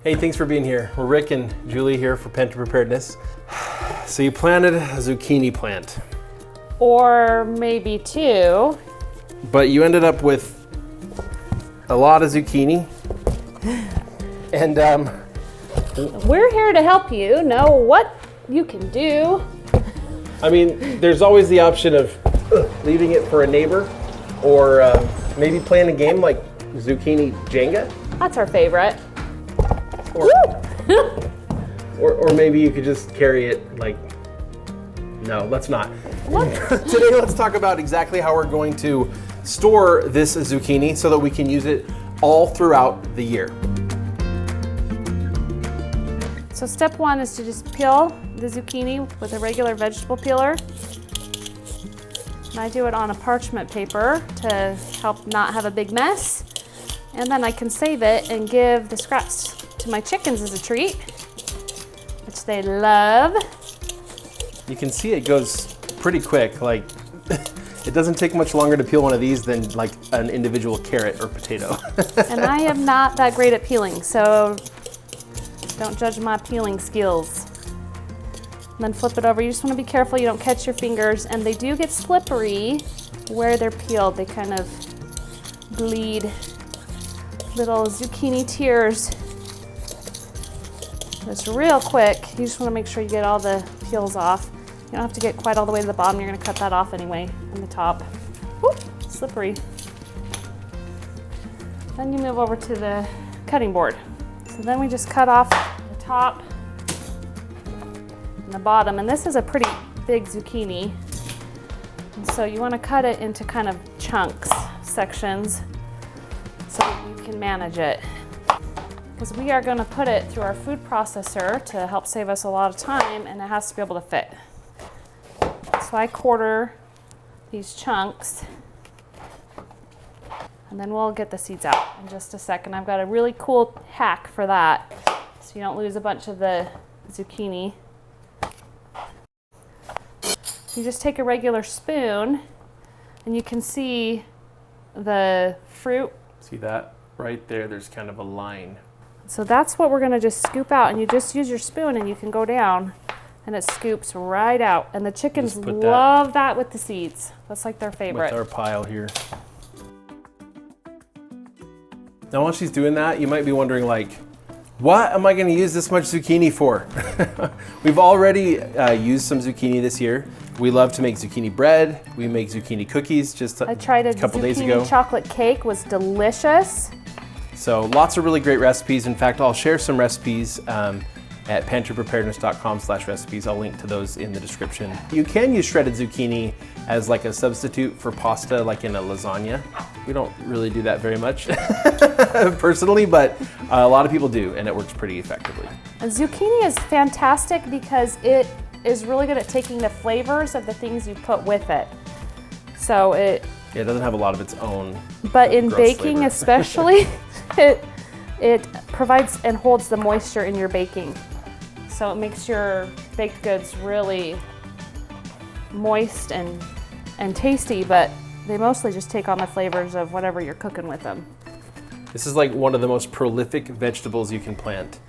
Hey, thanks for being here. We're Rick and Julie here for Pantry Preparedness. So you planted a zucchini plant. Or maybe two. But you ended up with a lot of zucchini. And we're here to help you know what you can do. I mean, there's always the option of leaving it for a neighbor, or maybe playing a game like Zucchini Jenga. That's our favorite. Or maybe you could just carry it like, no, let's not. Today, let's talk about exactly how we're going to store this zucchini so that we can use it all throughout the year. So step one is to just peel the zucchini with a regular vegetable peeler. And I do it on a parchment paper to help not have a big mess. And then I can save it and give the scraps to my chickens as a treat, which they love. You can see it goes pretty quick. Like, it doesn't take much longer to peel one of these than like an individual carrot or potato. And I am not that great at peeling, so don't judge my peeling skills. And then flip it over. You just want to be careful you don't catch your fingers, and they do get slippery where they're peeled. They kind of bleed little zucchini tears. It's real quick. You just want to make sure you get all the peels off. You don't have to get quite all the way to the bottom. You're going to cut that off anyway on the top. Whoop, slippery. Then you move over to the cutting board. So then we just cut off the top and the bottom. And this is a pretty big zucchini. And so you want to cut it into kind of chunks, sections, so that you can manage it. Because we are going to put it through our food processor to help save us a lot of time, and it has to be able to fit. So I quarter these chunks, and then we'll get the seeds out in just a second. I've got a really cool hack for that, so you don't lose a bunch of the zucchini. You just take a regular spoon, and you can see the fruit. See that? Right there, there's kind of a line. So that's what we're gonna just scoop out, and you just use your spoon and you can go down and it scoops right out. And the chickens love that with the seeds. That's like their favorite. With our pile here. Now while she's doing that, you might be wondering like, what am I gonna use this much zucchini for? We've already used some zucchini this year. We love to make zucchini bread. We make zucchini cookies just I tried a couple days ago. Zucchini chocolate cake was delicious. So lots of really great recipes. In fact, I'll share some recipes at pantrypreparedness.com/recipes. I'll link to those in the description. You can use shredded zucchini as like a substitute for pasta, like in a lasagna. We don't really do that very much personally, but a lot of people do, and it works pretty effectively. And zucchini is fantastic because it is really good at taking the flavors of the things you put with it. So it doesn't have a lot of its own. But in baking flavor. especially, it provides and holds the moisture in your baking. So it makes your baked goods really moist and tasty, but they mostly just take on the flavors of whatever you're cooking with them. This is like one of the most prolific vegetables you can plant.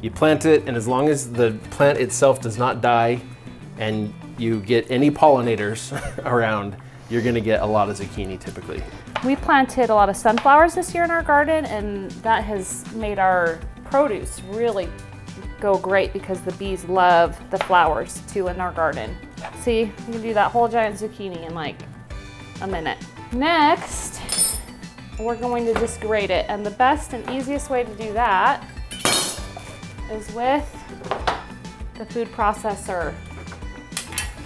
You plant it, and as long as the plant itself does not die and you get any pollinators around, you're gonna get a lot of zucchini typically. We planted a lot of sunflowers this year in our garden, and that has made our produce really go great because the bees love the flowers too in our garden. See, you can do that whole giant zucchini in like a minute. Next, we're going to just grate it, and the best and easiest way to do that is with the food processor.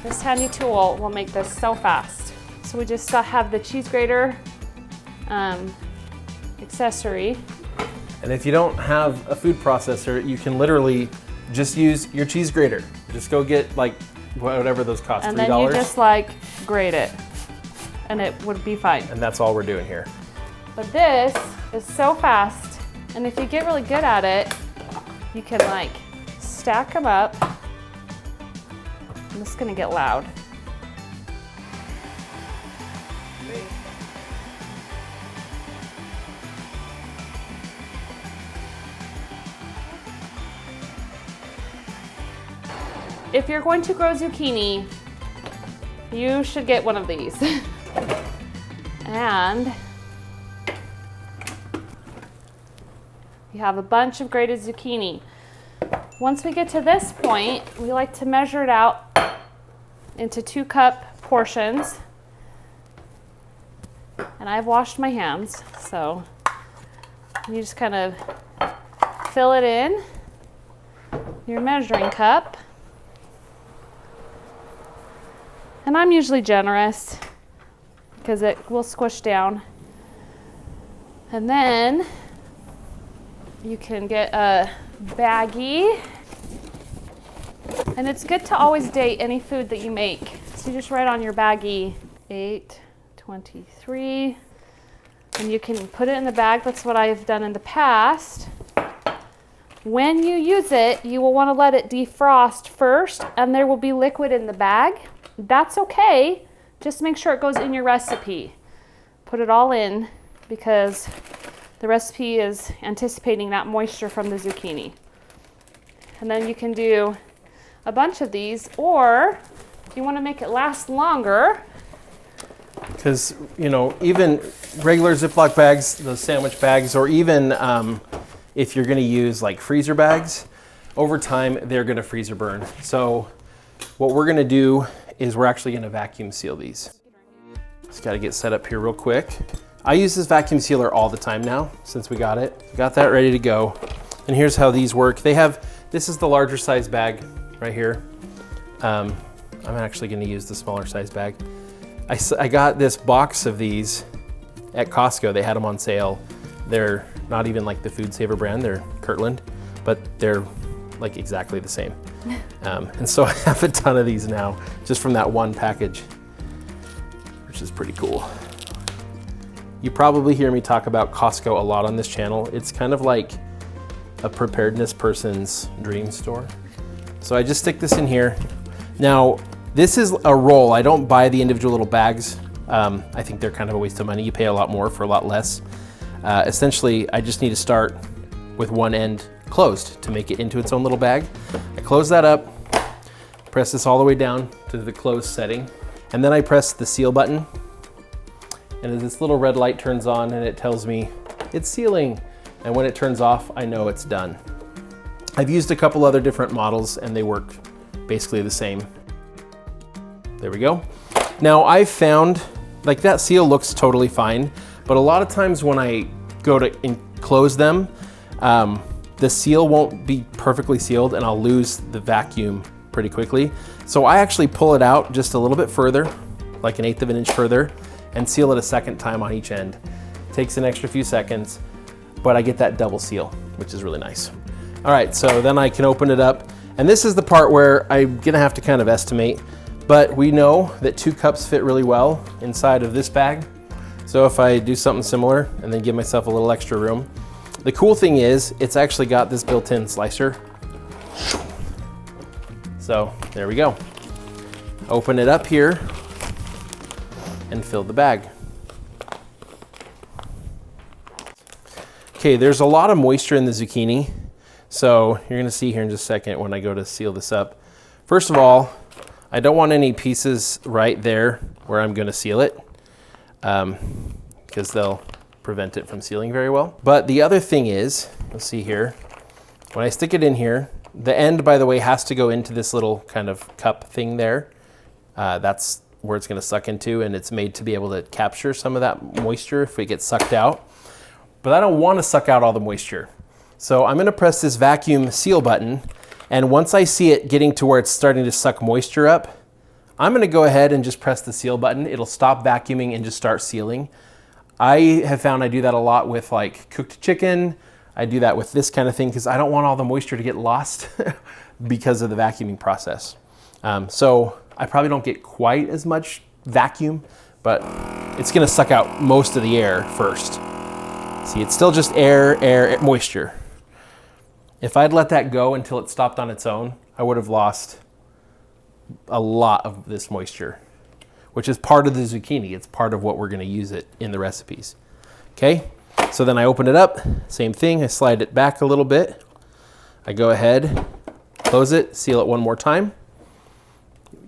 This handy tool will make this so fast. So we just have the cheese grater accessory. And if you don't have a food processor, you can literally just use your cheese grater. Just go get like whatever those cost, $3. And then you just like grate it, and it would be fine. And that's all we're doing here. But this is so fast, and if you get really good at it, you can like stack them up. And this is gonna get loud. if you're going to grow zucchini, you should get one of these. And you have a bunch of grated zucchini. Once we get to this point, we like to measure it out into 2-cup portions. And I've washed my hands, so you just kind of fill it in your measuring cup. And I'm usually generous because it will squish down. And then you can get a baggie. And it's good to always date any food that you make. So you just write on your baggie 8/23, and you can put it in the bag. That's what I've done in the past. When you use it, you will want to let it defrost first, and there will be liquid in the bag. That's okay. Just make sure it goes in your recipe. Put it all in because the recipe is anticipating that moisture from the zucchini. And then you can do a bunch of these, or if you want to make it last longer. Because, you know, even regular Ziploc bags, those sandwich bags, or even if you're going to use like freezer bags, over time they're going to freeze or burn. So what we're going to do is we're actually going to vacuum seal these. Just got to get set up here real quick. I use this vacuum sealer all the time now since we got it. Got that ready to go. And here's how these work. They have, this is the larger size bag right here. I'm actually going to use the smaller size bag. I got this box of these at Costco. They had them on sale. They're not even like the Food Saver brand, they're Kirtland, but they're like exactly the same. And so I have a ton of these now, just from that one package, which is pretty cool. You probably hear me talk about Costco a lot on this channel. It's kind of like a preparedness person's dream store. So I just stick this in here. Now, this is a roll. I don't buy the individual little bags. I think they're kind of a waste of money. You pay a lot more for a lot less. Essentially, I just need to start with one end closed to make it into its own little bag. I close that up, press this all the way down to the closed setting, and then I press the seal button. And this little red light turns on and it tells me it's sealing. And when it turns off, I know it's done. I've used a couple other different models and they work basically the same. There we go. Now I've found, like that seal looks totally fine, but a lot of times when I go to enclose them, the seal won't be perfectly sealed and I'll lose the vacuum pretty quickly. So I actually pull it out just a little bit further, like 1/8 of an inch further, and seal it a second time on each end. Takes an extra few seconds, but I get that double seal, which is really nice. All right, so then I can open it up. And this is the part where I'm gonna have to kind of estimate, but we know that 2 cups fit really well inside of this bag. So if I do something similar and then give myself a little extra room. The cool thing is it's actually got this built-in slicer. So there we go. Open it up here and fill the bag. Okay, there's a lot of moisture in the zucchini. So you're gonna see here in just a second when I go to seal this up. First of all, I don't want any pieces right there where I'm gonna seal it, because they'll prevent it from sealing very well. But the other thing is, you'll see here, when I stick it in here, the end, by the way, has to go into this little kind of cup thing there. That's where it's gonna suck into, and it's made to be able to capture some of that moisture if it gets sucked out. But I don't wanna suck out all the moisture. So I'm gonna press this vacuum seal button, and once I see it getting to where it's starting to suck moisture up, I'm gonna go ahead and just press the seal button. It'll stop vacuuming and just start sealing. I have found I do that a lot with like cooked chicken. I do that with this kind of thing because I don't want all the moisture to get lost because of the vacuuming process. So I probably don't get quite as much vacuum, but it's gonna suck out most of the air first. See, it's still just air, moisture. If I'd let that go until it stopped on its own, I would have lost a lot of this moisture, which is part of the zucchini. It's part of what we're gonna use it in the recipes. Okay, so then I open it up, same thing, I slide it back a little bit. I go ahead, close it, seal it one more time,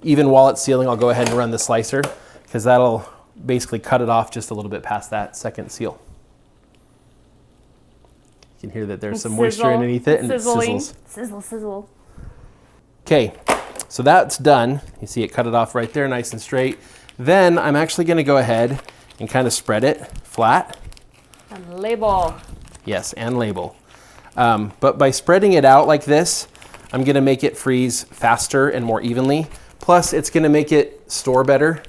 even while it's sealing, I'll go ahead and run the slicer because that'll basically cut it off just a little bit past that second seal. You can hear that there's some moisture underneath it and it sizzles. Sizzle, sizzle. Okay, so that's done. You see it cut it off right there, nice and straight. Then I'm actually gonna go ahead and kind of spread it flat. And label. Yes, and label. But by spreading it out like this, I'm gonna make it freeze faster and more evenly. Plus, it's gonna make it store better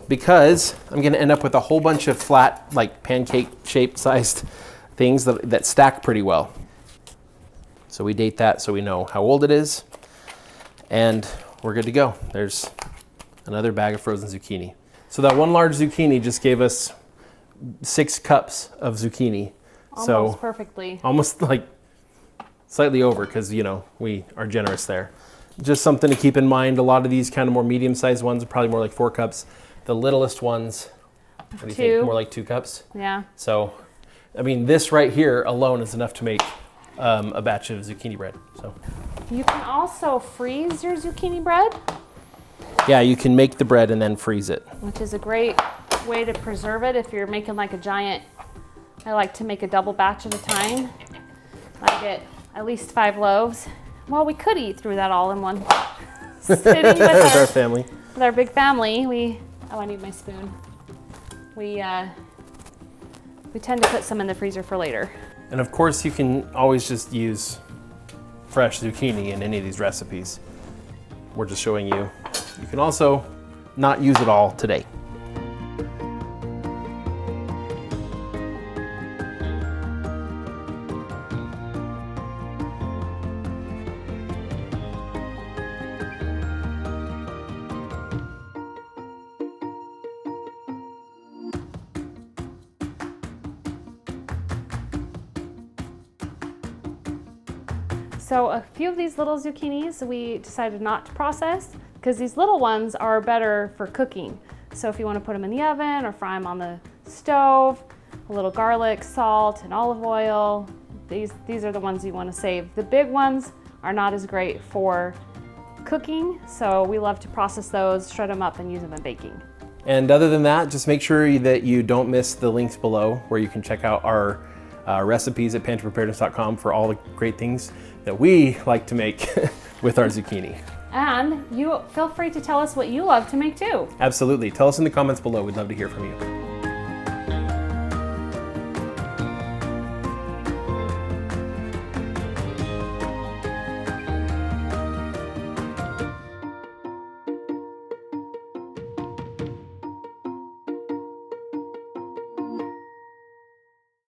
because I'm gonna end up with a whole bunch of flat, like pancake shaped sized things that stack pretty well. So we date that so we know how old it is. And we're good to go. There's another bag of frozen zucchini. So that one large zucchini just gave us 6 cups of zucchini. Almost perfectly. Almost like slightly over because, you know, we are generous there. Just something to keep in mind. A lot of these kind of more medium-sized ones are probably more like 4 cups. The littlest ones, what do you think? More like 2 cups? Yeah. So, I mean, this right here alone is enough to make a batch of zucchini bread. So. You can also freeze your zucchini bread. Yeah, you can make the bread and then freeze it. Which is a great way to preserve it if you're making like a giant. I like to make a double batch at a time. I get at least 5 loaves. Well, we could eat through that all in one sitting with our family. With our big family. Oh, I need my spoon. We tend to put some in the freezer for later. And of course, you can always just use fresh zucchini in any of these recipes. We're just showing you. You can also not use it all today. So a few of these little zucchinis we decided not to process because these little ones are better for cooking. So if you want to put them in the oven or fry them on the stove, a little garlic, salt, and olive oil, these are the ones you want to save. The big ones are not as great for cooking, so we love to process those, shred them up, and use them in baking. And other than that, just make sure that you don't miss the links below where you can check out our recipes at pantrypreparedness.com for all the great things that we like to make with our zucchini. And you feel free to tell us what you love to make too. Absolutely. Tell us in the comments below. We'd love to hear from you.